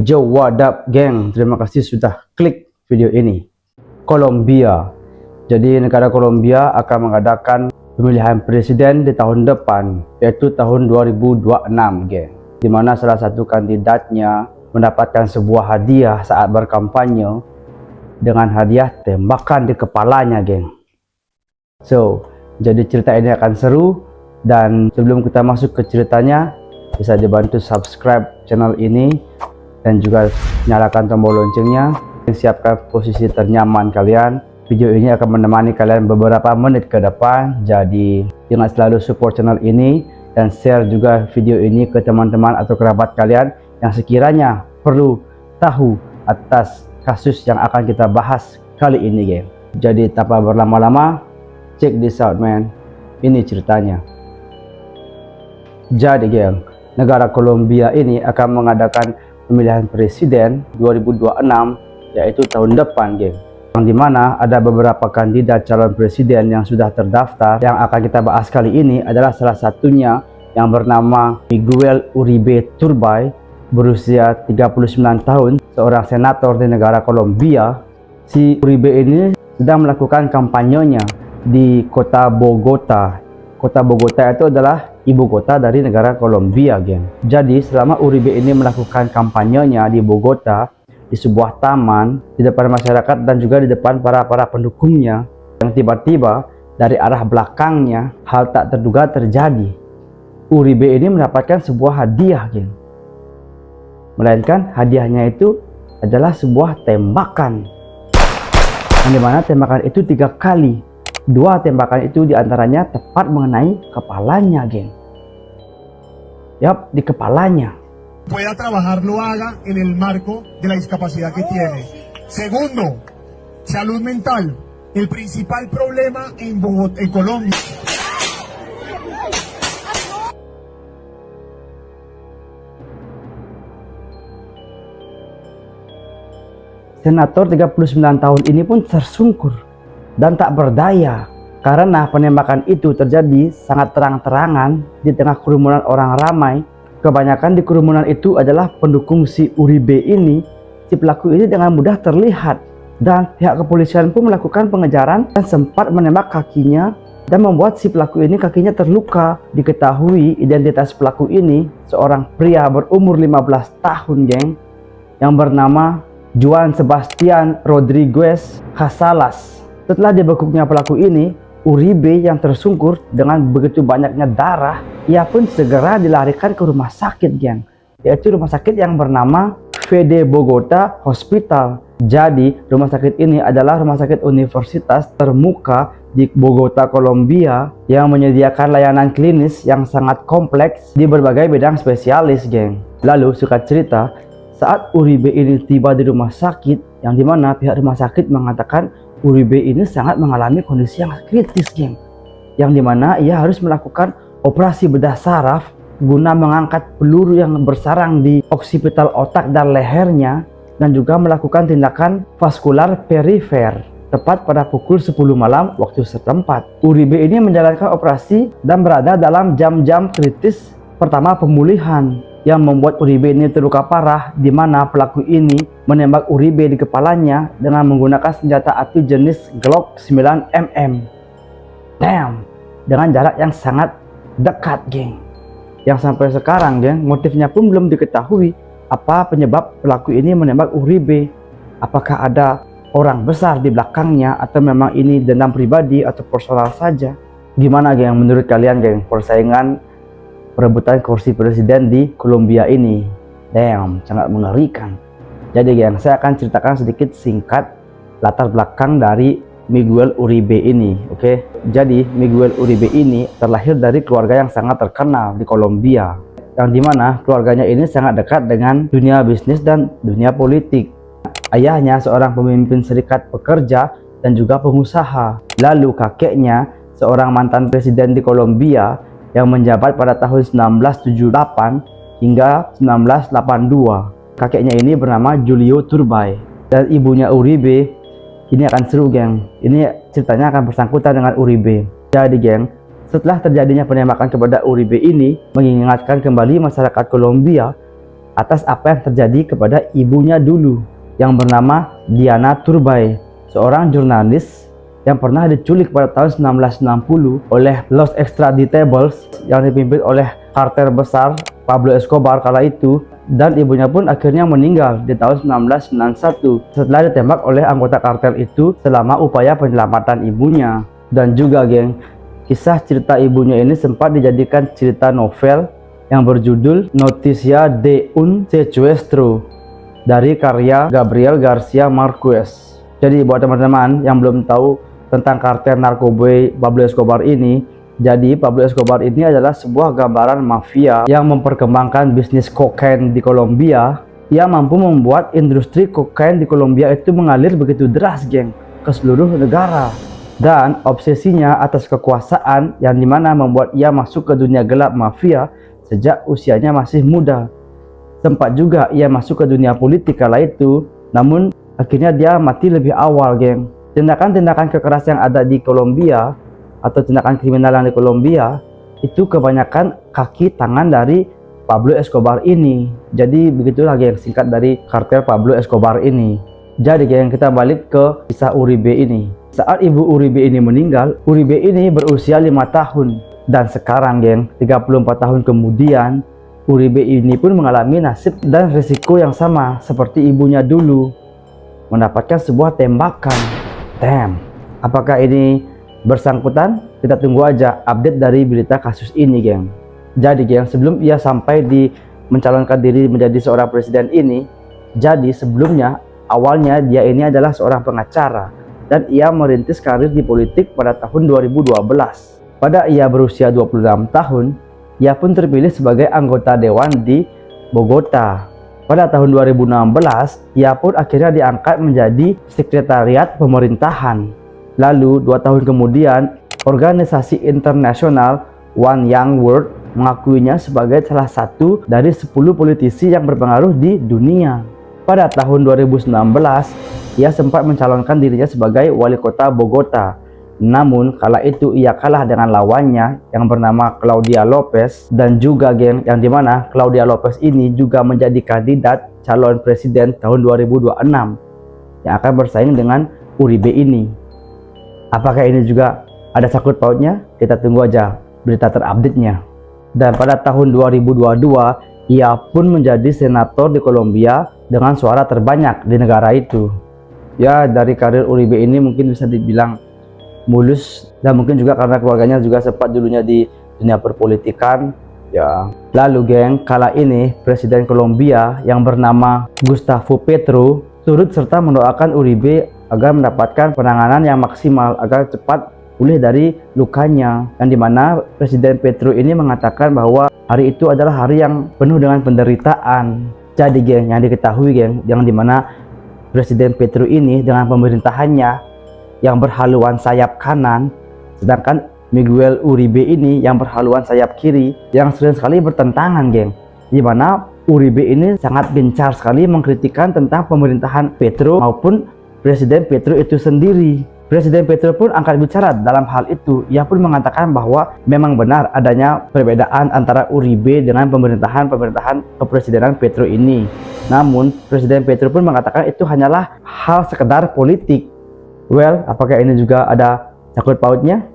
Yo, what up geng, terima kasih sudah klik video ini. Kolombia. Jadi negara Kolombia akan mengadakan pemilihan presiden di tahun depan, yaitu tahun 2026 geng, di mana salah satu kandidatnya mendapatkan sebuah hadiah saat berkampanye dengan hadiah tembakan di kepalanya geng. So, jadi cerita ini akan seru, dan sebelum kita masuk ke ceritanya, bisa dibantu subscribe channel ini dan juga nyalakan tombol loncengnya. Siapkan posisi ternyaman kalian. Video ini akan menemani kalian beberapa menit ke depan, jadi ingat selalu support channel ini dan share juga video ini ke teman-teman atau kerabat kalian yang sekiranya perlu tahu atas kasus yang akan kita bahas kali ini geng. Jadi tanpa berlama-lama, check this out man, ini ceritanya. Jadi geng, negara Kolombia ini akan mengadakan pemilihan presiden 2026, yaitu tahun depan geng, yang dimana ada beberapa kandidat calon presiden yang sudah terdaftar. Yang akan kita bahas kali ini adalah salah satunya yang bernama Miguel Uribe Turbay, berusia 39 tahun, seorang senator di negara Kolombia. Si Uribe ini sedang melakukan kampanyenya di kota Bogota. Kota Bogota itu adalah ibu kota dari negara Kolombia geng. Jadi selama Uribe ini melakukan kampanyenya di Bogota, di sebuah taman, di depan masyarakat dan juga di depan para pendukungnya, yang tiba-tiba dari arah belakangnya hal tak terduga terjadi. Uribe ini mendapatkan sebuah hadiah geng, melainkan hadiahnya itu adalah sebuah tembakan, yang dimana tembakan itu 3 kali. 2 tembakan itu diantaranya tepat mengenai kepalanya geng. Yap, di kepalanya. Pueda trabajar lo haga en el marco de la discapacidad que tiene. Segundo, salud mental. El principal problema en Bogotá, en Colombia. Senator 39 tahun ini pun tersungkur dan tak berdaya karena penembakan itu terjadi sangat terang-terangan di tengah kerumunan orang ramai. Kebanyakan di kerumunan itu adalah pendukung si Uribe ini. Si pelaku ini dengan mudah terlihat dan pihak kepolisian pun melakukan pengejaran dan sempat menembak kakinya dan membuat si pelaku ini kakinya terluka. Diketahui identitas pelaku ini seorang pria berumur 15 tahun geng, yang bernama Juan Sebastian Rodriguez Casalas. Setelah dibekuknya pelaku ini, Uribe yang tersungkur dengan begitu banyaknya darah, ia pun segera dilarikan ke rumah sakit geng, yaitu rumah sakit yang bernama VD Bogota Hospital. Jadi rumah sakit ini adalah rumah sakit universitas termuka di Bogota, Kolombia, yang menyediakan layanan klinis yang sangat kompleks di berbagai bidang spesialis geng. Lalu singkat cerita, saat Uribe ini tiba di rumah sakit, yang dimana pihak rumah sakit mengatakan Uribe ini sangat mengalami kondisi yang kritis geng, yang dimana ia harus melakukan operasi bedah saraf guna mengangkat peluru yang bersarang di oksipital otak dan lehernya, dan juga melakukan tindakan vaskular perifer tepat pada pukul 10 malam waktu setempat. Uribe ini menjalankan operasi dan berada dalam jam-jam kritis pertama pemulihan, yang membuat Uribe ini terluka parah, di mana pelaku ini menembak Uribe di kepalanya dengan menggunakan senjata api jenis Glock 9mm. Damn, dengan jarak yang sangat dekat geng. Yang sampai sekarang geng, motifnya pun belum diketahui apa penyebab pelaku ini menembak Uribe. Apakah ada orang besar di belakangnya, atau memang ini dendam pribadi atau personal saja? Gimana geng menurut kalian geng persaingan perebutan kursi presiden di Kolombia ini? Damn, sangat mengerikan. Jadi geng, saya akan ceritakan sedikit singkat latar belakang dari Miguel Uribe ini. Oke, jadi Miguel Uribe ini terlahir dari keluarga yang sangat terkenal di Kolombia, yang dimana keluarganya ini sangat dekat dengan dunia bisnis dan dunia politik. Ayahnya seorang pemimpin serikat pekerja dan juga pengusaha. Lalu kakeknya seorang mantan presiden di Kolombia yang menjabat pada tahun 1978 hingga 1982. Kakeknya ini bernama Julio Turbay, dan ibunya Uribe. Ini akan seru geng, ini ceritanya akan bersangkutan dengan Uribe. Jadi geng, setelah terjadinya penembakan kepada Uribe ini mengingatkan kembali masyarakat Kolombia atas apa yang terjadi kepada ibunya dulu yang bernama Diana Turbay, seorang jurnalis yang pernah diculik pada tahun 1960 oleh Los Extraditables yang dipimpin oleh kartel besar Pablo Escobar kala itu, dan ibunya pun akhirnya meninggal di tahun 1991 setelah ditembak oleh anggota kartel itu selama upaya penyelamatan ibunya. Dan juga geng, kisah cerita ibunya ini sempat dijadikan cerita novel yang berjudul Noticia de un Secuestro dari karya Gabriel Garcia Marquez. Jadi buat teman-teman yang belum tahu tentang kartel narkoboy Pablo Escobar ini, jadi Pablo Escobar ini adalah sebuah gambaran mafia yang memperkembangkan bisnis kokain di Kolombia. Ia mampu membuat industri kokain di Kolombia itu mengalir begitu deras geng ke seluruh negara. Dan obsesinya atas kekuasaan yang dimana membuat ia masuk ke dunia gelap mafia sejak usianya masih muda. Sempat juga ia masuk ke dunia politik kala itu, namun akhirnya dia mati lebih awal geng. Tindakan-tindakan kekerasan yang ada di Kolombia atau tindakan kriminal yang di Kolombia itu kebanyakan kaki tangan dari Pablo Escobar ini. Jadi begitulah geng singkat dari kartel Pablo Escobar ini. Jadi geng, kita balik ke kisah Uribe ini. Saat ibu Uribe ini meninggal, Uribe ini berusia 5 tahun. Dan sekarang geng, 34 tahun kemudian, Uribe ini pun mengalami nasib dan risiko yang sama seperti ibunya dulu, mendapatkan sebuah tembakan. Damn, apakah ini bersangkutan? Kita tunggu aja update dari berita kasus ini geng. Jadi geng, sebelum ia sampai di mencalonkan diri menjadi seorang presiden ini, jadi sebelumnya awalnya dia ini adalah seorang pengacara dan ia merintis karir di politik pada tahun 2012. Pada ia berusia 26 tahun, ia pun terpilih sebagai anggota dewan di Bogota. Pada tahun 2016, ia pun akhirnya diangkat menjadi sekretariat pemerintahan. Lalu 2 tahun kemudian, organisasi internasional One Young World mengakuinya sebagai salah satu dari 10 politisi yang berpengaruh di dunia. Pada tahun 2019, ia sempat mencalonkan dirinya sebagai wali kota Bogota. Namun kala itu ia kalah dengan lawannya yang bernama Claudia Lopez, dan juga geng yang dimana Claudia Lopez ini juga menjadi kandidat calon presiden tahun 2026 yang akan bersaing dengan Uribe ini. Apakah ini juga ada sangkut pautnya? Kita tunggu aja berita terupdate-nya. Dan pada tahun 2022 ia pun menjadi senator di Kolombia dengan suara terbanyak di negara itu. Ya, dari karir Uribe ini mungkin bisa dibilang mulus, dan mungkin juga karena keluarganya juga sempat dulunya di dunia perpolitikan ya. Lalu geng, kala ini presiden Kolombia yang bernama Gustavo Petro turut serta mendoakan Uribe agar mendapatkan penanganan yang maksimal agar cepat pulih dari lukanya, yang dimana presiden Petro ini mengatakan bahwa hari itu adalah hari yang penuh dengan penderitaan. Jadi geng, yang diketahui geng, yang dimana presiden Petro ini dengan pemerintahannya yang berhaluan sayap kanan, sedangkan Miguel Uribe ini yang berhaluan sayap kiri, yang sering sekali bertentangan geng, dimana Uribe ini sangat gencar sekali mengkritikan tentang pemerintahan Petro maupun presiden Petro itu sendiri. Presiden Petro pun angkat bicara dalam hal itu. Ia pun mengatakan bahwa memang benar adanya perbedaan antara Uribe dengan pemerintahan kepresidenan Petro ini. Namun presiden Petro pun mengatakan itu hanyalah hal sekedar politik. Well, apakah ini juga ada sangkut pautnya?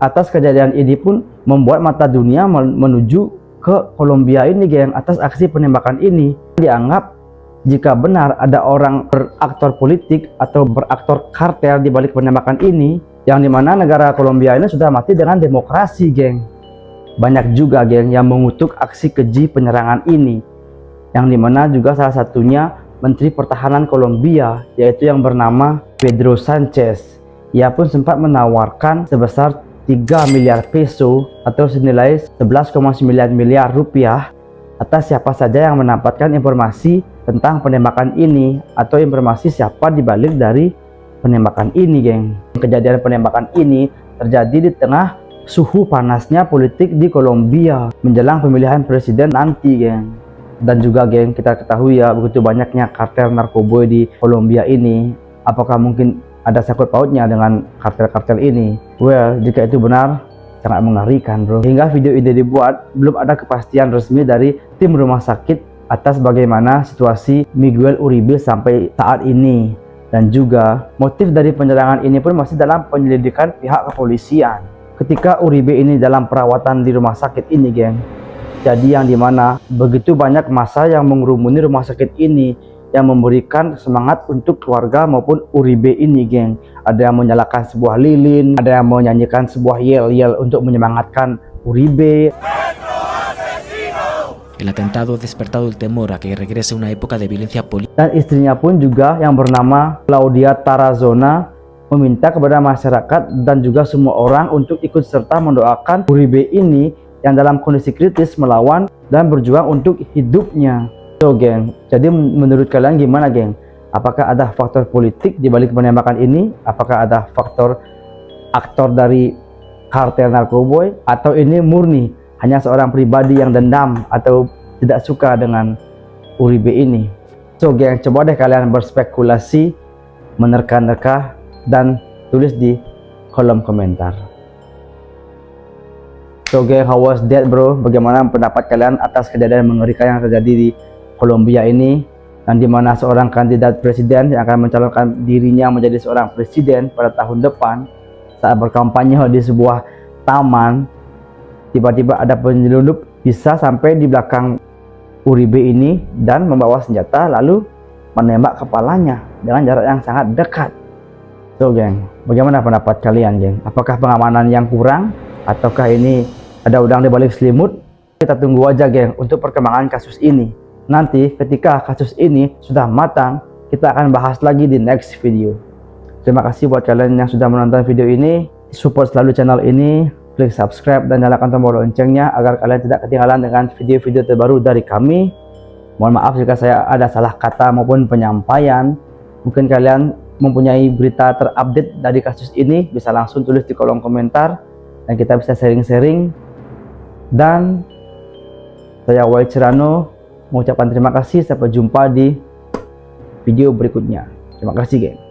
Atas kejadian ini pun membuat mata dunia menuju ke Kolombia ini geng, atas aksi penembakan ini. Dianggap jika benar ada orang beraktor politik atau beraktor kartel di balik penembakan ini, yang dimana negara Kolombia ini sudah mati dengan demokrasi geng. Banyak juga geng yang mengutuk aksi keji penyerangan ini, yang dimana juga salah satunya Menteri Pertahanan Kolombia, yaitu yang bernama Pedro Sanchez. Ia pun sempat menawarkan sebesar 3 miliar peso atau senilai 11,9 miliar rupiah atas siapa saja yang mendapatkan informasi tentang penembakan ini atau informasi siapa dibalik dari penembakan ini geng. Kejadian penembakan ini terjadi di tengah suhu panasnya politik di Kolombia menjelang pemilihan presiden nanti geng. Dan juga geng, kita ketahui ya begitu banyaknya kartel narkoboy di Kolombia ini. Apakah mungkin ada sangkut pautnya dengan kartel-kartel ini? Well, jika itu benar, sangat mengerikan bro. Hingga video ini dibuat, belum ada kepastian resmi dari tim rumah sakit atas bagaimana situasi Miguel Uribe sampai saat ini. Dan juga motif dari penyerangan ini pun masih dalam penyelidikan pihak kepolisian. Ketika Uribe ini dalam perawatan di rumah sakit ini, geng, jadi yang dimana begitu banyak massa yang mengerumuni rumah sakit ini yang memberikan semangat untuk keluarga maupun Uribe ini, geng. Ada yang menyalakan sebuah lilin, ada yang menyanyikan sebuah yel-yel untuk menyemangatkan Uribe. El atentado ha despertado el temor a que regrese una época de violencia política. Dan istrinya pun juga yang bernama Claudia Tarazona meminta kepada masyarakat dan juga semua orang untuk ikut serta mendoakan Uribe ini yang dalam kondisi kritis melawan dan berjuang untuk hidupnya. So, geng, jadi menurut kalian gimana, geng? Apakah ada faktor politik di balik penembakan ini? Apakah ada faktor aktor dari kartel narkoboy? Atau ini murni hanya seorang pribadi yang dendam atau tidak suka dengan Uribe ini? So, geng, coba deh kalian berspekulasi, menerka-nerka, dan tulis di kolom komentar. So, geng, how was that, bro? Bagaimana pendapat kalian atas kejadian mengerikan yang terjadi di Kolombia ini, dan dimana seorang kandidat presiden yang akan mencalonkan dirinya menjadi seorang presiden pada tahun depan saat berkampanye di sebuah taman, tiba-tiba ada penyelundup bisa sampai di belakang Uribe ini dan membawa senjata lalu menembak kepalanya dengan jarak yang sangat dekat. So, geng, bagaimana pendapat kalian, geng? Apakah pengamanan yang kurang ataukah ini ada udang di balik selimut? Kita tunggu aja, geng, untuk perkembangan kasus ini. Nanti ketika kasus ini sudah matang, kita akan bahas lagi di next video. Terima kasih buat kalian yang sudah menonton video ini. Support selalu channel ini, klik subscribe dan nyalakan tombol loncengnya agar kalian tidak ketinggalan dengan video-video terbaru dari kami. Mohon maaf jika saya ada salah kata maupun penyampaian. Mungkin kalian mempunyai berita terupdate dari kasus ini, bisa langsung tulis di kolom komentar dan kita bisa sharing-sharing. Dan saya Wai Cerano mengucapkan terima kasih, sampai jumpa di video berikutnya. Terima kasih, geng.